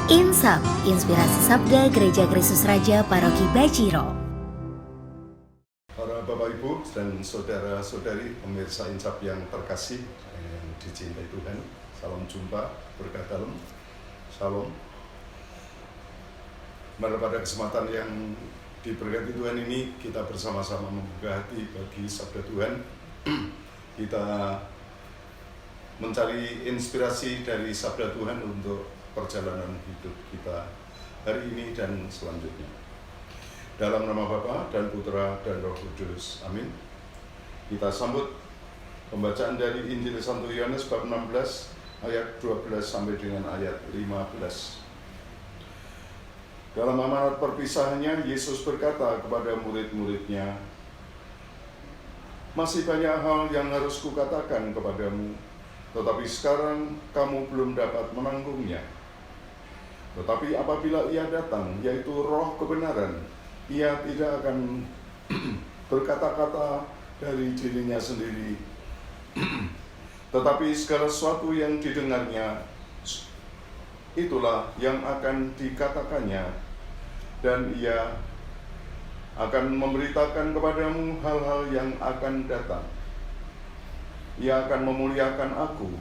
Insap, Inspirasi Sabda Gereja Kristus Raja Paroki Bajiro. Para Bapak Ibu dan saudara-saudari pemirsa Insap yang terkasih, yang dicintai Tuhan, salam jumpa, berkah dalam, salam. Pada kesempatan yang diberkati Tuhan ini, kita bersama-sama membuka hati bagi Sabda Tuhan. Kita mencari inspirasi dari Sabda Tuhan untuk perjalanan hidup kita hari ini dan selanjutnya. Dalam nama Bapa dan Putra dan Roh Kudus. Amin. Kita sambut pembacaan dari Injil Santo Yohanes bab 16 ayat 12 sampai dengan ayat 15. Dalam amanat perpisahannya, Yesus berkata kepada murid-muridnya, "Masih banyak hal yang harus kukatakan kepadamu, tetapi sekarang kamu belum dapat menanggungnya. Tetapi apabila Ia datang, yaitu Roh kebenaran, Ia tidak akan berkata-kata dari dirinya sendiri, tetapi segala sesuatu yang didengarnya, itulah yang akan dikatakannya, dan Ia akan memberitakan kepadamu hal-hal yang akan datang. Ia akan memuliakan Aku,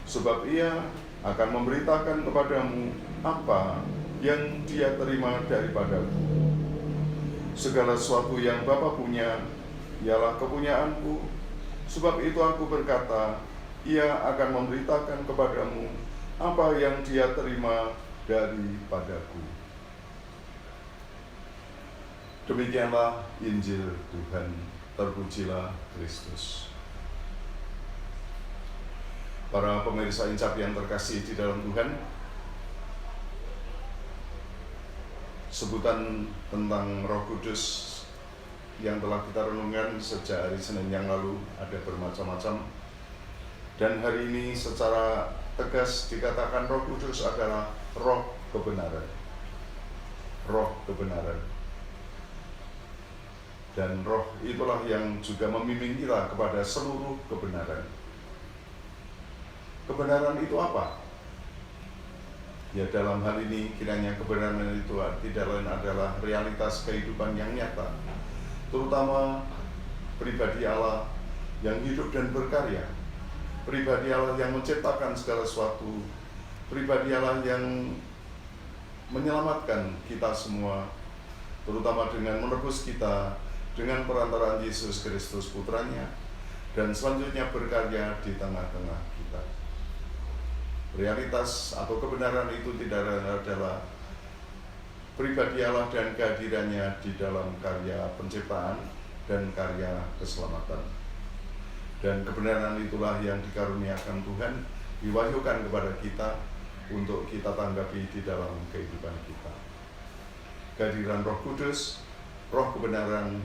sebab Ia akan memberitakan kepadamu apa yang Dia terima daripadaku. Segala sesuatu yang Bapa punya, ialah kepunyaanku, sebab itu Aku berkata, Ia akan memberitakan kepadamu apa yang Dia terima daripadaku." Demikianlah Injil Tuhan, terpujilah Kristus. Para pemirsa Insap yang terkasih di dalam Tuhan, sebutan tentang Roh Kudus yang telah kita renungkan sejak hari Senin yang lalu ada bermacam-macam, dan hari ini secara tegas dikatakan Roh Kudus adalah Roh kebenaran. Roh kebenaran. Dan Roh itulah yang juga membimbing kita kepada seluruh kebenaran. Kebenaran itu apa? Ya, dalam hal ini kiranya kebenaran itu tidak lain adalah realitas kehidupan yang nyata, terutama pribadi Allah yang hidup dan berkarya, pribadi Allah yang menciptakan segala sesuatu, pribadi Allah yang menyelamatkan kita semua, terutama dengan menebus kita dengan perantaraan Yesus Kristus Putranya, dan selanjutnya berkarya di tengah-tengah kita. Realitas atau kebenaran itu tidak adalah pribadi Allah dan kehadirannya di dalam karya penciptaan dan karya keselamatan. Dan kebenaran itulah yang dikaruniakan Tuhan, diwahyukan kepada kita untuk kita tanggapi di dalam kehidupan kita. Kehadiran Roh Kudus, Roh kebenaran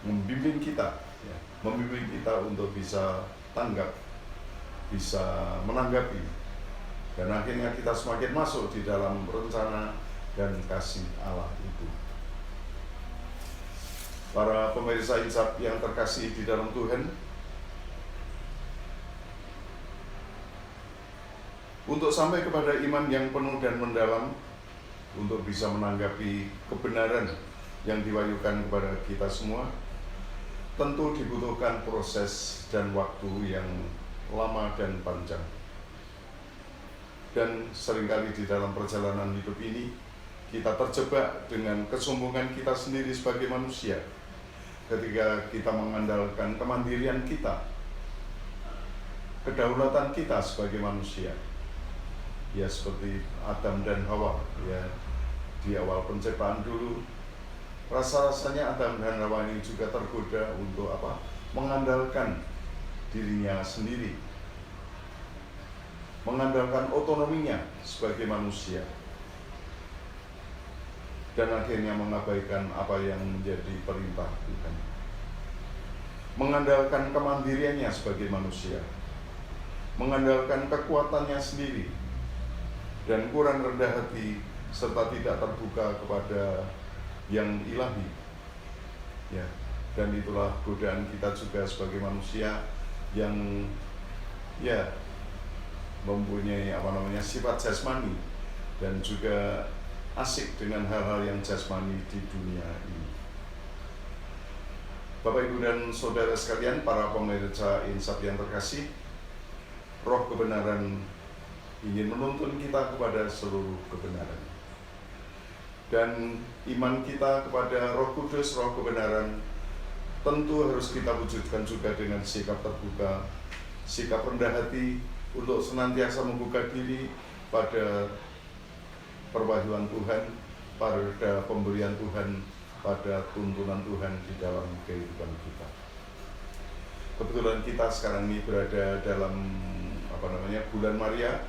membimbing kita untuk bisa tanggap, bisa menanggapi, dan akhirnya kita semakin masuk di dalam rencana dan kasih Allah itu. Para pemirsa Insap yang terkasih di dalam Tuhan, untuk sampai kepada iman yang penuh dan mendalam, untuk bisa menanggapi kebenaran yang diwahyukan kepada kita semua, tentu dibutuhkan proses dan waktu yang lama dan panjang. Dan seringkali di dalam perjalanan hidup ini, kita terjebak dengan kesombongan kita sendiri sebagai manusia, ketika kita mengandalkan kemandirian kita, kedaulatan kita sebagai manusia. Ya, seperti Adam dan Hawa, ya, di awal penciptaan dulu, rasa-rasanya Adam dan Hawa ini juga tergoda untuk mengandalkan dirinya sendiri, mengandalkan otonominya sebagai manusia, dan akhirnya mengabaikan apa yang menjadi perintah Tuhan, mengandalkan kemandiriannya sebagai manusia, mengandalkan kekuatannya sendiri, dan kurang rendah hati serta tidak terbuka kepada yang ilahi. Ya, dan itulah godaan kita juga sebagai manusia yang mempunyai sifat jasmani, dan juga asik dengan hal-hal yang jasmani di dunia ini. Bapak, Ibu, dan Saudara sekalian, para pemirsa Insaf yang terkasih, Roh kebenaran ingin menuntun kita kepada seluruh kebenaran. Dan iman kita kepada Roh Kudus, Roh kebenaran, tentu harus kita wujudkan juga dengan sikap terbuka, sikap rendah hati, untuk senantiasa membuka diri pada perwahyuan Tuhan, pada pemberian Tuhan, pada tuntunan Tuhan di dalam kehidupan kita. Kebetulan kita sekarang ini berada dalam bulan Maria.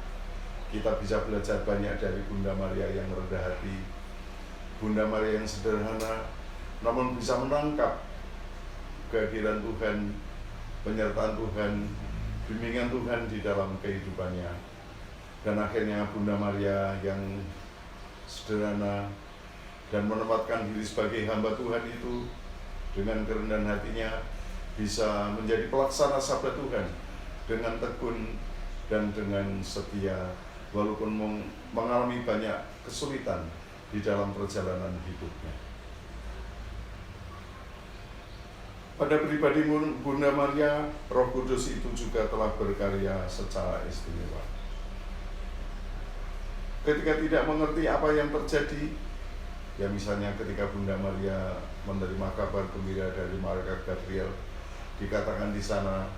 Kita bisa belajar banyak dari Bunda Maria yang rendah hati, Bunda Maria yang sederhana, namun bisa menangkap kehadiran Tuhan, penyertaan Tuhan, bimbingan Tuhan di dalam kehidupannya. Dan akhirnya Bunda Maria yang sederhana dan menempatkan diri sebagai hamba Tuhan itu dengan kerendahan hatinya bisa menjadi pelaksana sabda Tuhan dengan tekun dan dengan setia, walaupun mengalami banyak kesulitan di dalam perjalanan hidupnya. Pada pribadi Bunda Maria, Roh Kudus itu juga telah berkarya secara istimewa. Ketika tidak mengerti apa yang terjadi, ya misalnya ketika Bunda Maria menerima kabar gembira dari malaikat Gabriel, dikatakan di sana,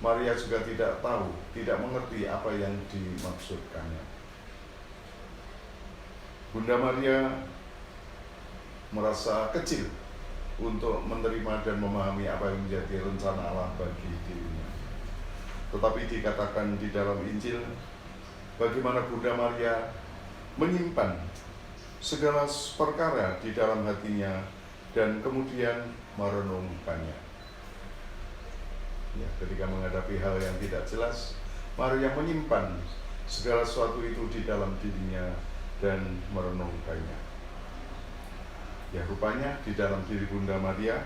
Maria juga tidak tahu, tidak mengerti apa yang dimaksudkannya. Bunda Maria merasa kecil untuk menerima dan memahami apa yang menjadi rencana Allah bagi dirinya. Tetapi dikatakan di dalam Injil, bagaimana Bunda Maria menyimpan segala perkara di dalam hatinya dan kemudian merenungkannya. Ya, ketika menghadapi hal yang tidak jelas, Maria menyimpan segala sesuatu itu di dalam dirinya dan merenungkannya. Ya, rupanya di dalam diri Bunda Maria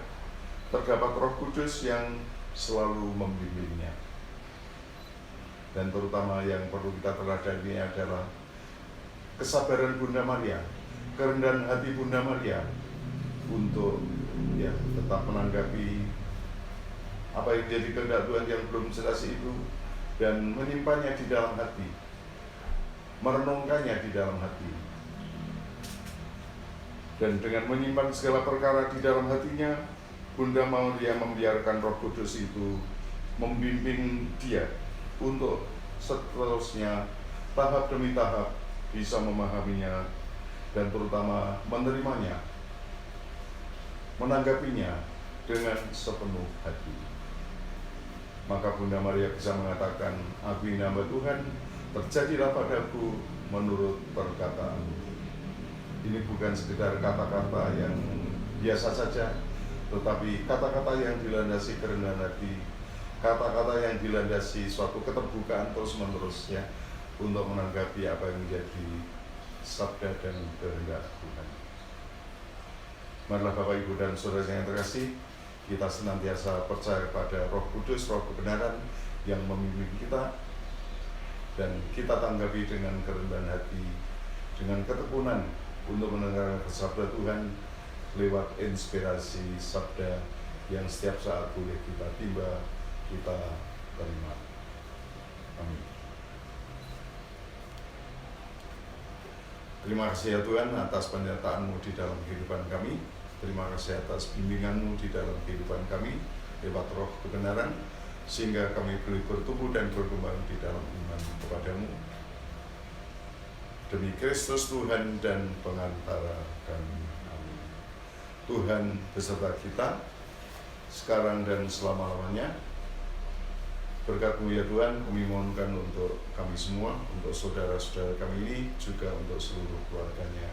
terdapat Roh Kudus yang selalu membimbingnya. Dan terutama yang perlu kita teladani adalah kesabaran Bunda Maria, kerendahan hati Bunda Maria untuk tetap menanggapi apa yang jadi kehendak Tuhan yang belum jelas itu dan menyimpannya di dalam hati, merenungkannya di dalam hati. Dan dengan menyimpan segala perkara di dalam hatinya, Bunda Maria membiarkan Roh Kudus itu membimbing dia untuk seterusnya tahap demi tahap bisa memahaminya dan terutama menerimanya, menanggapinya dengan sepenuh hati. Maka Bunda Maria bisa mengatakan, "Aku ini hamba Tuhan, terjadilah padaku menurut perkataanmu." Ini bukan sekedar kata-kata yang biasa saja, tetapi kata-kata yang dilandasi kerendahan hati, kata-kata yang dilandasi suatu keterbukaan terus-menerus untuk menanggapi apa yang menjadi sabda dan kehendak Tuhan. Marilah Bapak, Ibu, dan Saudara yang terkasih, kita senantiasa percaya pada Roh Kudus, Roh kebenaran yang memimpin kita, dan kita tanggapi dengan kerendahan hati, dengan ketekunan untuk mendengar sabda Tuhan lewat inspirasi sabda yang setiap saat boleh kita timba, kita terima. Amin. Terima kasih ya Tuhan atas penyertaan-Mu di dalam kehidupan kami. Terima kasih atas bimbingan-Mu di dalam kehidupan kami lewat Roh kebenaran, sehingga kami boleh bertumbuh dan berkembang di dalam iman kepada-Mu. Demi Kristus Tuhan dan pengantara kami. Amin. Tuhan beserta kita sekarang dan selama-lamanya. Berkat-Mu ya Tuhan, kami mohonkan untuk kami semua, untuk saudara-saudara kami ini, juga untuk seluruh keluarganya.